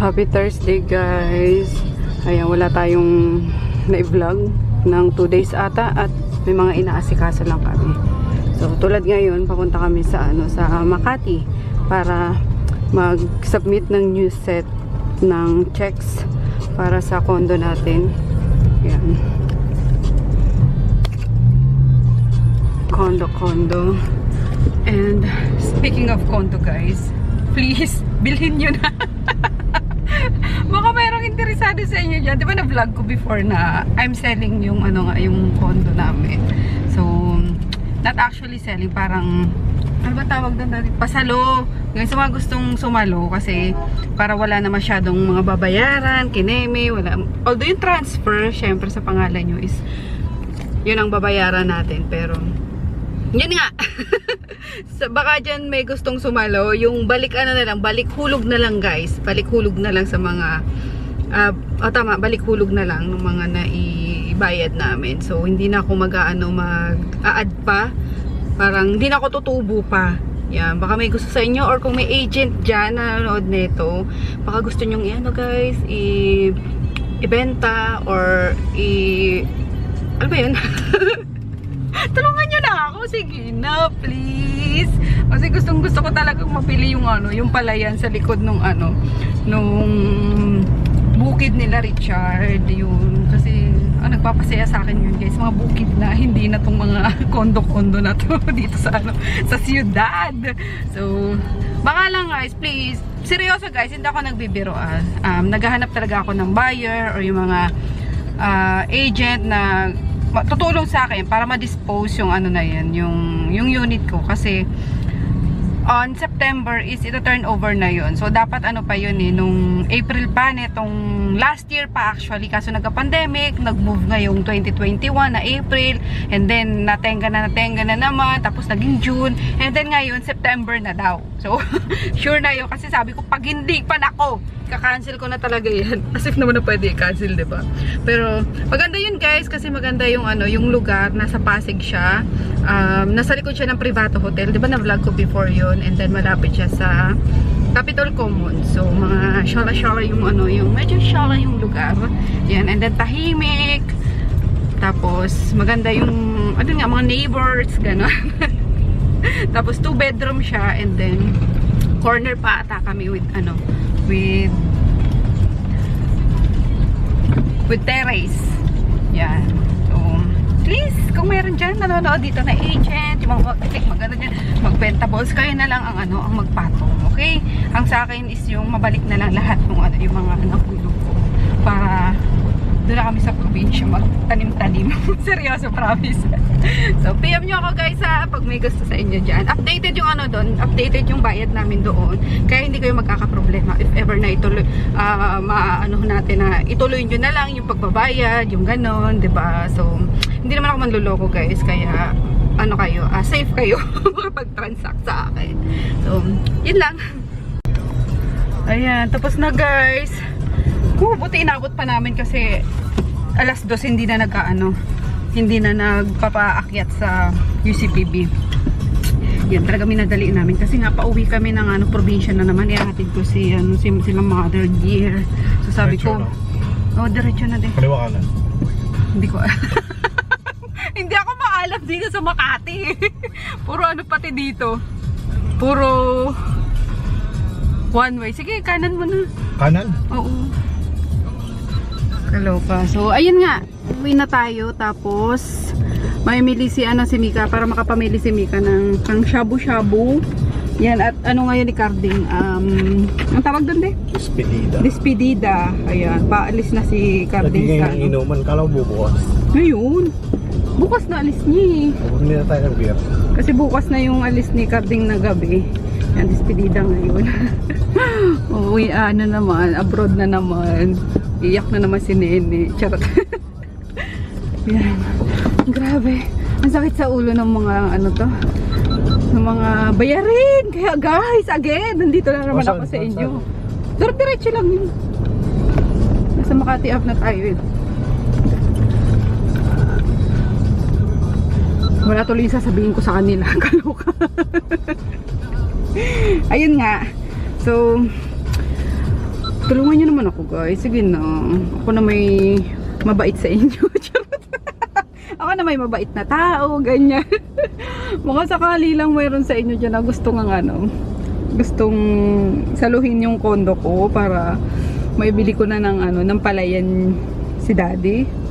Happy Thursday guys. Ayan, wala tayong na-vlog ng 2 days ata at may mga inaasikaso lang kami. So tulad ngayon, papunta kami sa sa Makati para mag-submit ng new set ng checks para sa condo natin. Ayan. Condo. And speaking of condo guys, please bilhin nyo na. Baka mayroong interesado sa inyo dyan. Di ba na-vlog ko before na I'm selling yung yung condo namin. So, not actually selling, parang ano ba tawag doon natin? Pasalo. Ngayon sa mga gustong sumalo kasi para wala na masyadong mga babayaran, kineme, wala. Although yung transfer, syempre sa pangalan nyo is yun ang babayaran natin. Pero, yun nga. Baka dyan may gustong sumalo, yung balik balik hulog na lang guys. Balik hulog na lang sa mga balik hulog na lang ng mga naibayad namin. So hindi na ako mag-a-add pa. Parang hindi na ako tutubo pa. Yan, baka may gusto sa inyo or kung may agent dyan na nanonood nito, baka gusto nyong guys, ibenta or ano ba yun? Tulungan nyo na ako. Sige na, please. Kasi gusto ko talagang mapili yung yung palayan sa likod nung nung bukid nila Richard. Yun. Kasi nagpapasaya sa akin yun guys. Mga bukid na, hindi na tong mga kondo-kondo na to dito sa sa siyudad. So, baka lang guys, please. Seryoso guys, hindi ako nagbibiro. Naghahanap talaga ako ng buyer or yung mga agent na tutulong sa akin para ma-dispose yung na yan, yung unit ko kasi on September is ita-turnover na yun. So dapat pa yun nung April pa netong last year pa actually, kaso nagka-pandemic, nag-move ngayong 2021 na April, and then natenga na naman, tapos naging June, and then ngayon September na daw. So sure na yun kasi sabi ko pag hindi pa nako, ka-cancel ko na talaga yan. As if naman na pwede i-cancel, diba? Pero maganda yun guys kasi maganda yung yung lugar, nasa Pasig siya. Nasa likod siya ng Privato Hotel, diba na-vlog ko before yun, and then malapit siya sa Capitol Common. So mga shala-shala yung yung medyo shala yung lugar. Yan, and then tahimik. Tapos maganda yung mga neighbors, gano'n. Tapos 2 bedroom siya, and then corner pa ata kami with with terrace. Yan. So, please, kung meron dyan nanonood dito na agent, yung mga maganda dyan, magbenta balls, kayo na lang ang magpatong. Okay? Ang sa akin is yung mabalik na lang lahat ng yung mga hulog ko. Para doon na kami sa probinsya magtanim-tanim. Seryoso, promise. So, PM nyo ako guys pag may gusto sa inyo dyan. Updated yung doon, updated yung bayad namin doon. Kaya hindi kayo magkakaproblema if ever na ituloy, natin na ituloy nyo na lang yung pagbabayad, yung ganon, diba? So, hindi naman ako manluloko guys, kaya kayo, safe kayo pag-transact sa akin. So, yun lang. Ayan, tapos na guys. Buti inabot pa namin kasi alas 2 hindi na hindi na nagpapaakyat sa UCPB. Yan, talaga minadali namin kasi nga pauwi kami ng probinsya na naman. Ihahatid ko silang mother dear. So sabi ko, diretso na din. Kaliwa kanan. Hindi ko hindi ako maalam dito sa Makati. Puro pati dito. Puro one way. Sige, kanan mo na. Kanan? Oo. Kaloka. So, ayun nga. Uwi na tayo. Tapos, may mili si Mika para makapamili si Mika ng pang shabu-shabu. Yan. At ngayon ni Carding? Ang tawag doon de? Despedida. Despedida. Ayan. Paalis na si Carding sa inuman. Kala mo bubukas. Ngayon. Bukas na alis niya. Hindi na tayo ng beer. Kasi bukas na yung alis ni Carding na gabi. Yan. Despedida ngayon. Uwi, naman. Abroad na naman. Iyak na naman si Nene. Charot. Yan. Grabe. Ang sakit sa ulo ng mga ng mga bayarin. Kaya guys, again, nandito na naman ako sa inyo. Diretso lang yun. Nasa Makati Ave na tayo. Wala tuloy sasabihin ko sa kanila. Kaloka. Ayun nga. So, Tulungan niyo naman ako, guys. Sige na. Ako na may mabait sa inyo. Ako na may mabait na tao, ganyan. Mga sakali lang mayroon sa inyo dyan na gustong saluhin yung kondo ko para maibili ko na ng palayan si daddy.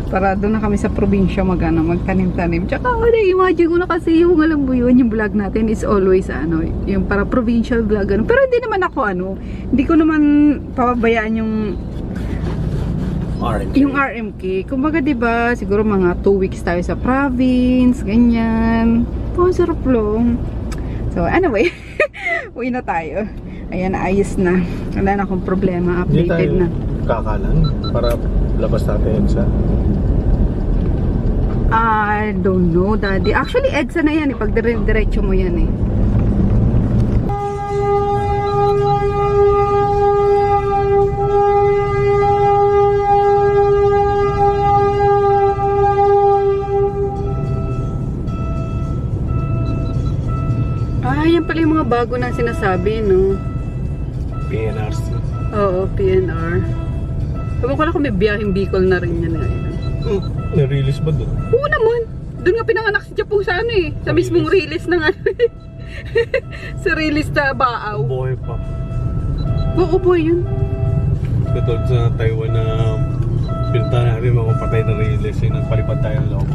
Para doon na kami sa probinsya magtanim-tanim. Tsaka imagine ko na kasi yung alam mo yun, yung vlog natin is always yung para provincial vlog Pero hindi naman ako hindi ko naman papabayaan yung RMK. Kumbaga 'di ba, siguro mga 2 weeks tayo sa province, ganyan. Oh, sarap lang. So anyway, uwi na tayo. Ayan, ayos na. Wala na akong problema, updated na. Kakalan para labas natin sa I don't know, daddy. Actually, EDSA na yan eh. Pag diretso mo yan eh. Yan pala yung mga bago na sinasabi, no? PNRs. Oo, PNR. Sabi ko lang kung may biyaheng Bicol na rin yan. Na-release ba doon? Oo naman. Doon nga pinanganak si Japong sa sa mismong release ng sa release na Baaw. Buhay pa. Oo, boy yun. Katulad sa Taiwan na pinta namin mga patay na release yung nagpalipad tayo ng logo.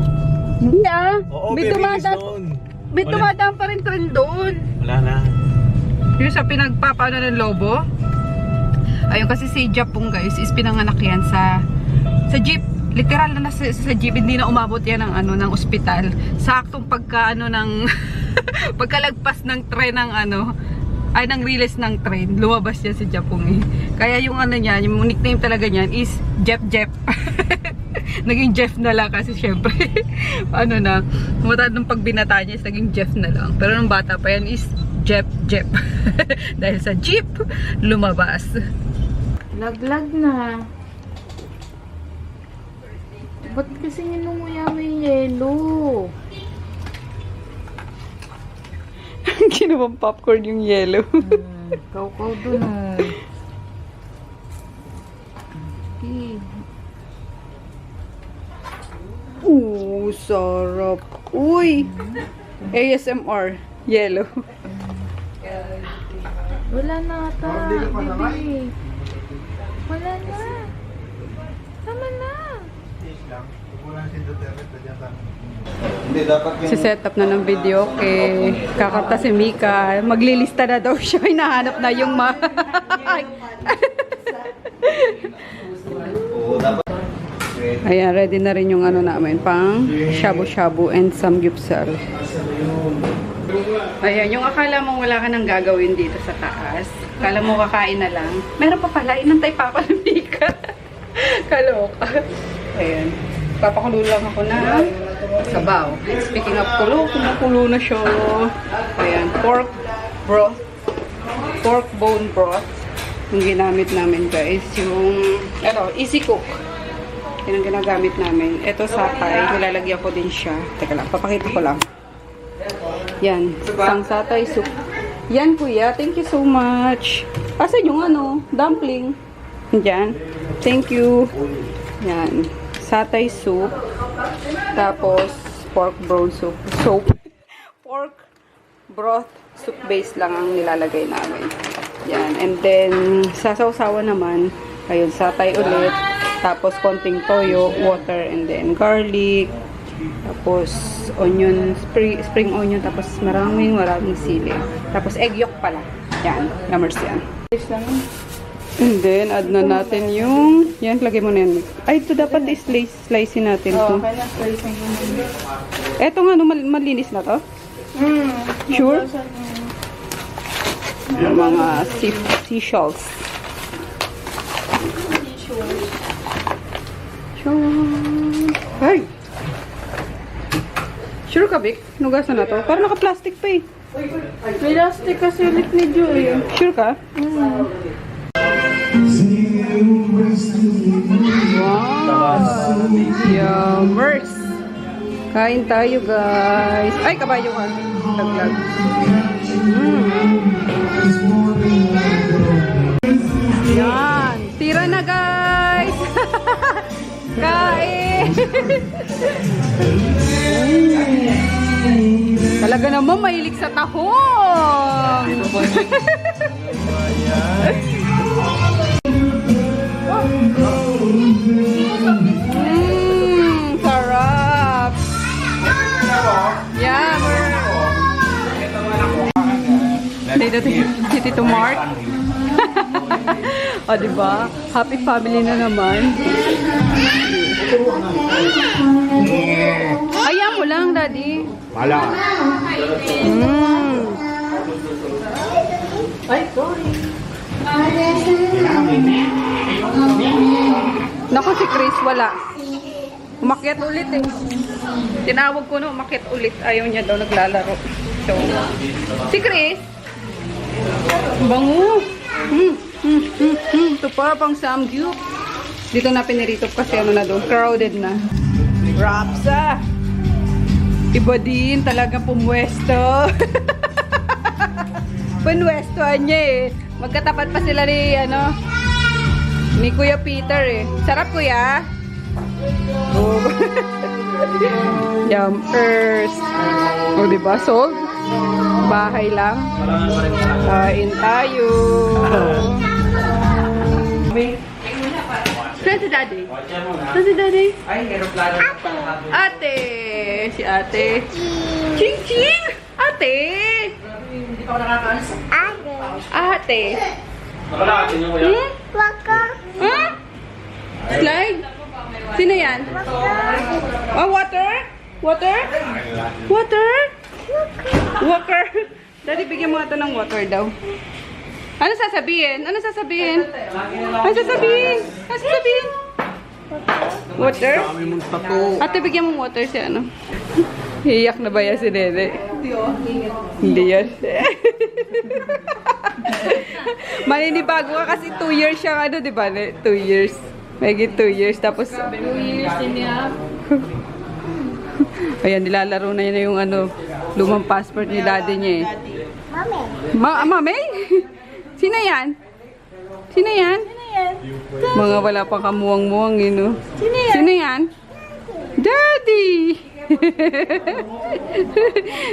Hindi Oo, may tumadaan pa rin trend doon. Wala na. Yung sa pinagpapaano ng lobo. Ayun kasi si Japong guys is pinanganak yan sa jeep. Literal na sa jeep, hindi na umabot yan ng ospital. Saktong pagkalagpas ng tren ng ng release ng train, lumabas yan si Japong eh. Kaya yung niya, yung nickname talaga niyan is Jep. Naging Jeff na lang kasi syempre matandang pag binata niya is naging Jeff na lang. Pero nung bata pa yan is Jep. Dahil sa jeep, lumabas. Laglag na. Ba't kasi ninunguya mo yung yelo? Ginawang popcorn yung yellow. Kaukaw dun Sarap. Uy! ASMR. Yellow. Wala na ata, baby. Wala na. Tama na. Si setup na ng video kay kakanta si Mika. Maglilista na daw siya. Hinahanap na yung Ayan, ready na rin yung namin. Pang shabu-shabu and samgyupsal. Ayan, yung akala mo wala ka nang gagawin dito sa taas. Akala mo kakain na lang. Meron pa pala. Inantay pa ako ng Mika. Kaloka. Ayan. Papakulo lang ako na sabaw. Speaking of kulo, kumukulo na siya. Ayan, pork broth. Pork bone broth. Yung ginamit namin guys. Yung, easy cook. Yan ang ginagamit namin. Ito satay. Nilalagyan ko din siya. Teka lang, papakita ko lang. Yan, isang satay soup. Yan kuya, thank you so much. Asan yung dumpling? Diyan. Thank you. Yan. Satay soup. Tapos, pork broth soup. Pork broth soup base lang ang nilalagay namin. Yan. And then, sa sausawa naman, ayun, satay ulit. Tapos, konting toyo, water, and then garlic. Tapos, onion, spring onion. Tapos, maraming sili. Tapos, egg yolk pala. Yan. Numbers yan. And then, add na natin yung... Yan, lagay mo na yan. Ay, ito dapat slice natin to. kaya slicing mo na. Eto nga, malinis na to? Sure? Yung mga seashells. Sure. Ay! Sure ka, Vic? Nugasan na to? Parang naka-plastic pa eh. May plastic kasi ulit ni Joy. Sure ka? Wow! Yummers! Kain tayo, guys. Ay, kabayo ka. Laglag. Talaga naman mahilig sa tahong. Sarap. Yeah, dito si Tito Mark. O, diba? Happy family na naman. Ayaw mo lang, Daddy. Wala. Ay, sorry. Naku, si Chris, wala. Umakyat ulit eh. Tinawag ko na umakyat ulit. Ayaw niya daw naglalaro. So, si Chris. Bango. Ito pa, pang samgyup. Dito na piniritop kasi ano na doon. Crowded na. Rapsa. Iba din talaga pumwesto. Pumwestoan niya eh. Magkatapat pa sila ni, ni Kuya Peter eh. Sarap, Kuya. Oh. Yumpers. O, diba? Sold? Bahay lang. Kain tayo. Saan si Daddy? Saan si Daddy? Ate! Si Ate. Ching Ching! Ate! Hindi pa ako nakakalas. Ate! Waka! Huh? Slide? Sino yan? Oh, water? Water? Water? Water? Daddy, bigyan mo ito ng water daw. Ano sasabihin? Ano sasabihin? Ano sasabihin? Ano sasabihin? Water? Ate, bigyan mo water si ano. Iyak na ba yan si Dede? Hindi yan. Maninibago ka kasi 2 years siya ano, di ba? 2 years. Mayigit 2 years. Tapos 2 years and a half. ayan, nilalaro na yun yung lumang passport ni daddy niya eh. Mami? Sino yan? Sino yan? Mga wala pang kamuwang-muwang eh, no? Sino yan? Daddy!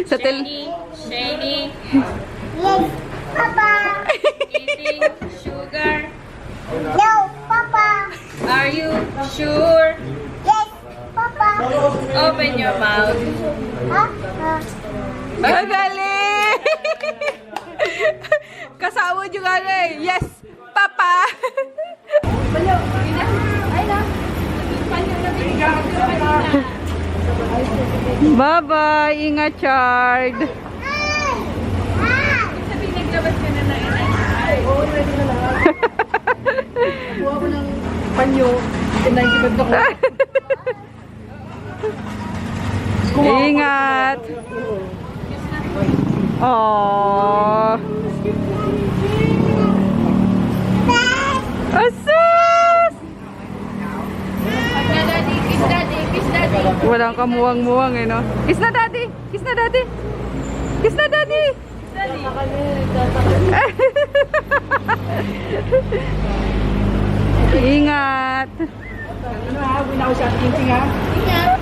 Sa Shiny. Yes, Papa. Eating sugar. No, Papa. Are you sure? Yes, Papa. Open your mouth. Magaling! Kasama nyo nga na eh. Yes, Papa! Bye-bye! Ingat, Chard! Buha ko ng panyo. Tinayin si Bento ko. Ingat! Aww! Asus! Kiss daddy, kiss daddy. Walang kamuwang-muwang eh, no? Kiss na, Daddy! Kiss na, Daddy! Kiss na, Daddy! Ingat! Ano ha? Buwi na ako sa akin ha? Ingat.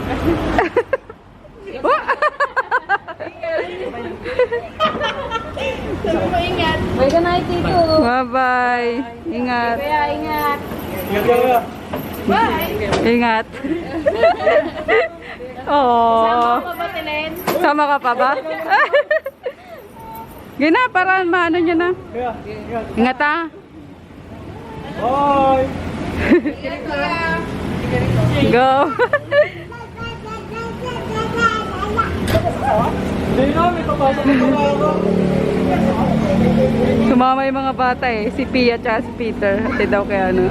Sabi mo ingat. Bye ka night dito. Bye-bye! Ingat! Kaya ingat. Ingat! Oh. Sama ba, Telen? Sama ka pa ba? Gina, para maano nyo na. Ingat ha. Bye! Go. Sumama yung mga bata eh. Si Pia at si Peter. Ate daw kaya ano.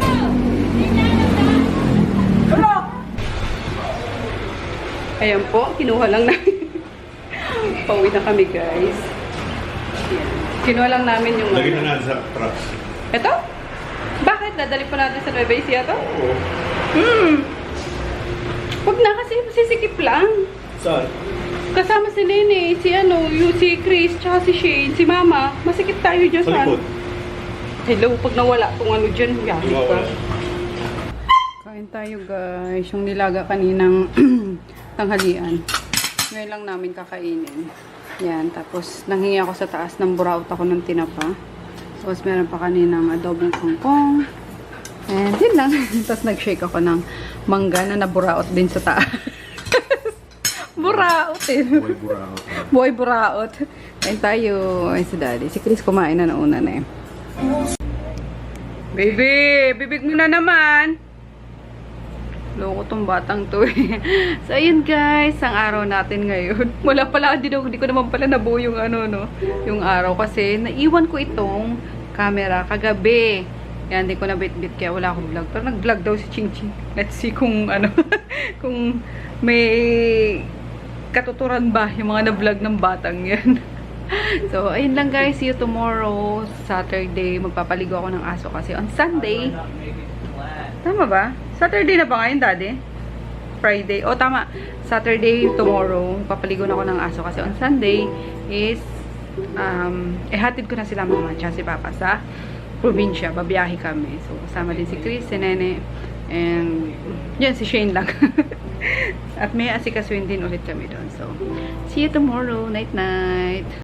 Ayan po, kinuha lang namin. Pauwi na kami guys. Kinuha lang namin yung... Lagyan na natin sa trucks. Ito? Bakit? Dadali pa natin sa Nueva Ecija to? Oo. Huwag na kasi sisikip lang. Saan? Kasama si Nene, si Chris, tsaka si Shane, si Mama. Masikip tayo dyan Sa likod. Hello, pag nawala tong ano dyan, yari ka. Nawawala. Kain tayo guys. Yung nilaga kaninang tanghalian. Ngayon lang namin kakainin. Yan. Tapos nanghingi ako sa taas ng buraot ako ng tinapa. Tapos meron pa kaninang adobong kangkong. And yun lang. Tapos nag-shake ako ng mangga na naburaot din sa taas. Buraot eh. Buhay buraot. Boy buraot. Kain tayo. Ay si daddy. Si Chris kumain na nauna na eh. Baby! Bibig mo na naman! Loko tong batang to eh. So ayun guys, ang araw natin ngayon. Wala pala, di ko naman pala nabuo yung ano no. Yung araw kasi naiwan ko itong camera kagabi. Yan, di ko na bit-bit kaya wala akong vlog. Pero nag-vlog daw si Ching Ching. Let's see kung ano, kung may katuturan ba yung mga na-vlog ng batang yan. So, ayun lang guys. See you tomorrow. Saturday. Magpapaligo ako ng aso kasi on Sunday. Tama ba? Saturday na ba ngayon, daddy? Friday. O, tama. Saturday, tomorrow. Magpapaligo na ako ng aso kasi on Sunday is hatid ko na sila mama tsaka si papa sa probinsya. Babiyahe kami. So, kasama din si Chris, si Nene. And, yun, si Shane lang. At may asikasuin din ulit kami doon. So, see you tomorrow. Night-night.